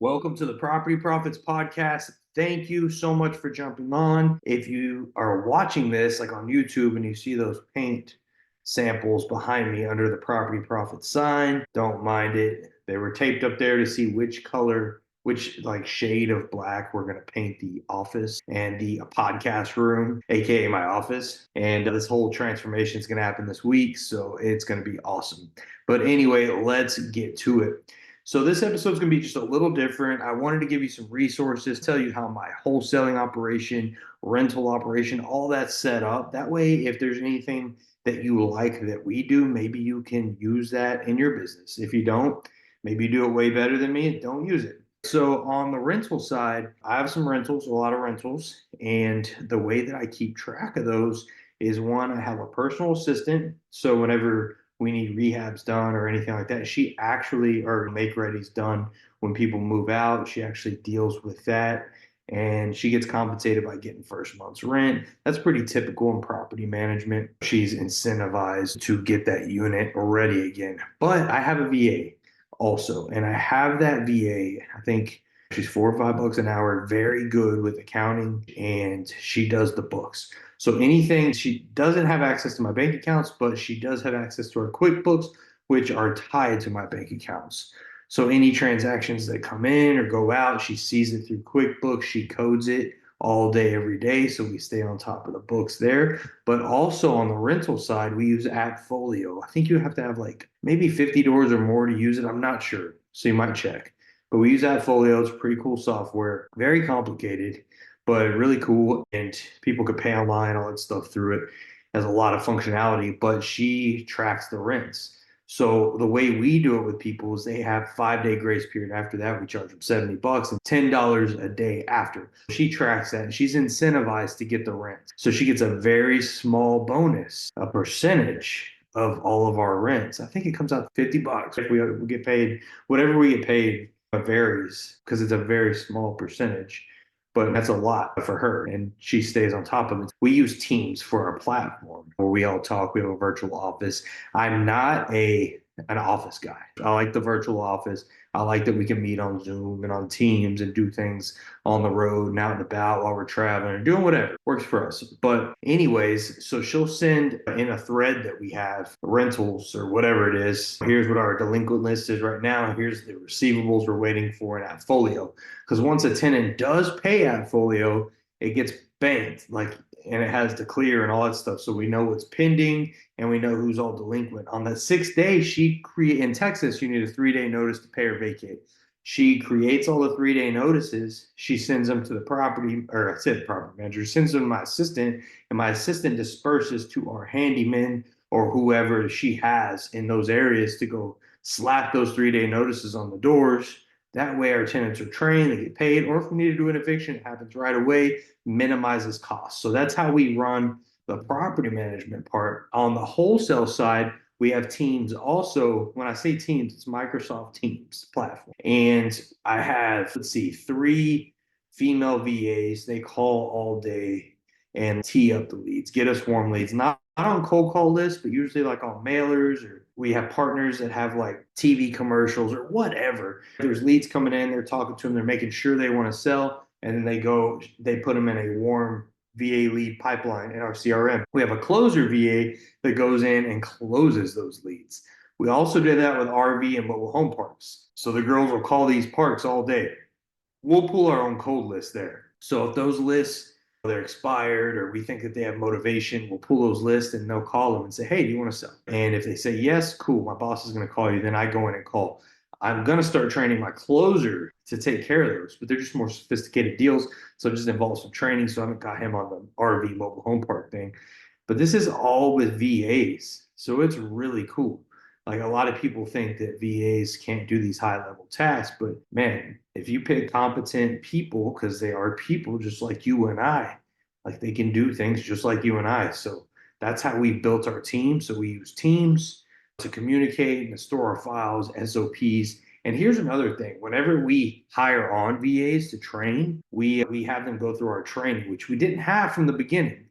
Welcome to the Property Profits Podcast. Thank you so much for jumping on. If you are watching this like on YouTube and you see those paint samples behind me under the Property Profits sign, don't mind it. They were taped up there to see which color, which like shade of black we're going to paint the office and the podcast room, aka my office. And this whole transformation is going to happen this week, so it's going to be awesome. But anyway, let's get to it. So this episode is going to be just a little different. I wanted to give you some resources, tell you how my wholesaling operation, rental operation, all that's set up. That way, if there's anything that you like that we do, maybe you can use that in your business. If you don't, maybe you do it way better than me and don't use it. So on the rental side, I have some rentals, a lot of rentals, and the way that I keep track of those is one, I have a personal assistant. So whenever we need rehabs done or anything like that, she actually, or make ready's done when people move out, she actually deals with that. And she gets compensated by getting first month's rent. That's pretty typical in property management. She's incentivized to get that unit ready again. But I have a VA also, and I have that VA. I think she's $4 or $5 an hour, very good with accounting, and she does the books. So anything, she doesn't have access to my bank accounts, but she does have access to her QuickBooks, which are tied to my bank accounts. So any transactions that come in or go out, she sees it through QuickBooks. She codes it all day, every day. So we stay on top of the books there. But also on the rental side, we use AppFolio. I think you have to have like maybe 50 doors or more to use it. I'm not sure. So you might check. But we use AppFolio. It's pretty cool software, very complicated, but really cool. And people could pay online, all that stuff through it. Has a lot of functionality, but she tracks the rents. So the way we do it with people is they have 5 day grace period. After that, we charge them $70 and $10 a day after. She tracks that and she's incentivized to get the rent. So she gets a very small bonus, a percentage of all of our rents. I think it comes out to $50. If we get paid, whatever we get paid varies because it's a very small percentage, but that's a lot for her and she stays on top of it. We use Teams for our platform where we all talk. We have a virtual office. I'm not an office guy. I like the virtual office. I like that we can meet on Zoom and on Teams and do things on the road and out and about while we're traveling and doing whatever works for us. But anyways, so she'll send in a thread that we have rentals or whatever it is. Here's what our delinquent list is right now. Here's the receivables we're waiting for in AppFolio. Because once a tenant does pay AppFolio, it gets banked and it has to clear and all that stuff. So we know what's pending and we know who's all delinquent. On the 6th day, in Texas, you need a 3 day notice to pay or vacate. She creates all the 3 day notices. She sends them to the property, or I said property manager, sends them to my assistant, and my assistant disperses to our handyman or whoever she has in those areas to go slap those 3 day notices on the doors. That way our tenants are trained, they get paid, or if we need to do an eviction, it happens right away, minimizes costs. So that's how we run the property management part. On the wholesale side, we have Teams. Also, when I say Teams, it's Microsoft Teams platform. And I have, let's see, 3 female VAs. They call all day and tee up the leads, get us warm leads. Not on cold call lists, but usually like on mailers, or we have partners that have like TV commercials or whatever. There's leads coming in, they're talking to them, they're making sure they want to sell, and then they put them in a warm VA lead pipeline in our CRM. We have a closer VA that goes in and closes those leads. We also did that with RV and mobile home parks. So the girls will call these parks all day. We'll pull our own cold list there. So if those lists, they're expired or we think that they have motivation, we'll pull those lists and they'll call them and say, hey, do you want to sell? And if they say yes, cool, my boss is going to call you. Then I go in and call. I'm going to start training my closer to take care of those, but they're just more sophisticated deals. So it just involves some training. So I haven't got him on the RV mobile home park thing. But this is all with VAs. So it's really cool. Like a lot of people think that VAs can't do these high level tasks, but man, if you pick competent people, because they are people just like you and I, like they can do things just like you and I. So that's how we built our team. So we use Teams to communicate and to store our files, SOPs. And here's another thing. Whenever we hire on VAs to train, we have them go through our training, which we didn't have from the beginning.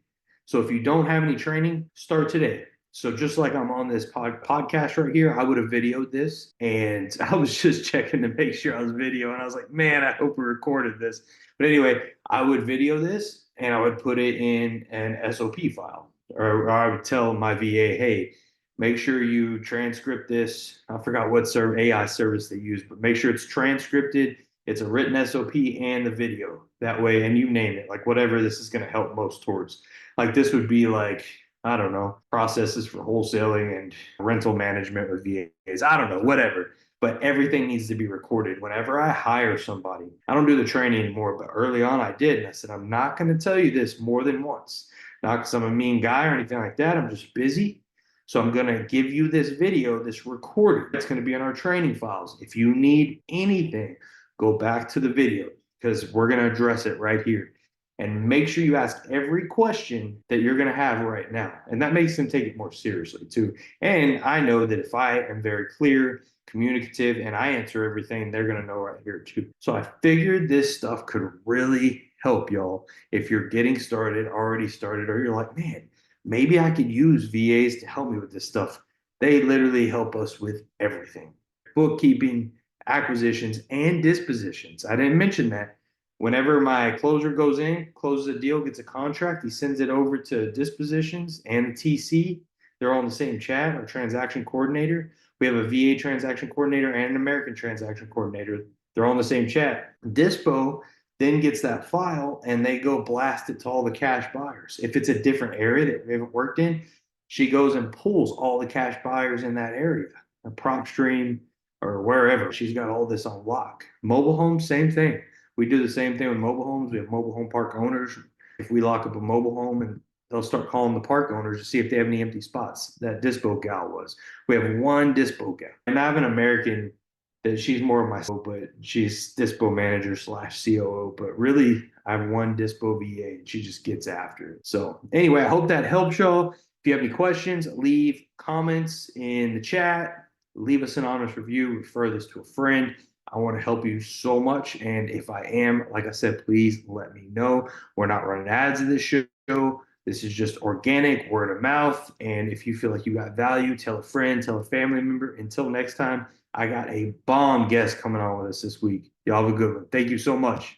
So if you don't have any training, start today. So just like I'm on this podcast right here, I would have videoed this, and I was just checking to make sure I was video, and I was like, man, I hope we recorded this. But anyway, I would video this and I would put it in an SOP file, or I would tell my VA, hey, make sure you transcript this. I forgot what AI service they use, but make sure it's transcripted. It's a written SOP and the video that way, and you name it, like whatever this is going to help most towards. Like this would be like, I don't know, processes for wholesaling and rental management with VAs. I don't know, whatever. But everything needs to be recorded. Whenever I hire somebody, I don't do the training anymore, but early on I did. And I said, I'm not going to tell you this more than once. Not because I'm a mean guy or anything like that. I'm just busy. So I'm going to give you this video, this recording. It's going to be in our training files. If you need anything, go back to the video because we're going to address it right here. And make sure you ask every question that you're going to have right now. And that makes them take it more seriously too. And I know that if I am very clear, communicative, and I answer everything, they're going to know right here too. So I figured this stuff could really help y'all if you're getting started, already started, or you're like, man, maybe I could use VAs to help me with this stuff. They literally help us with everything: bookkeeping, acquisitions, and dispositions. I didn't mention that. Whenever my closer goes in, closes a deal, gets a contract, he sends it over to dispositions and the TC. They're all in the same chat, our transaction coordinator. We have a VA transaction coordinator and an American transaction coordinator. They're all in the same chat. Dispo then gets that file and they go blast it to all the cash buyers. If it's a different area that we haven't worked in, she goes and pulls all the cash buyers in that area, a prop stream or wherever. She's got all this on lock. Mobile homes, same thing. We do the same thing with mobile homes. We have mobile home park owners. If we lock up a mobile home, and they'll start calling the park owners to see if they have any empty spots. That dispo gal was. We have one dispo gal. And I have an American that she's more of my, but she's dispo manager slash COO. But really, I have one dispo VA and she just gets after it. So anyway, I hope that helps y'all. If you have any questions, leave comments in the chat. Leave us an honest review. Refer this to a friend. I want to help you so much. And if I am, like I said, please let me know. We're not running ads in this show. This is just organic, word of mouth. And if you feel like you got value, tell a friend, tell a family member. Until next time, I got a bomb guest coming on with us this week. Y'all have a good one. Thank you so much.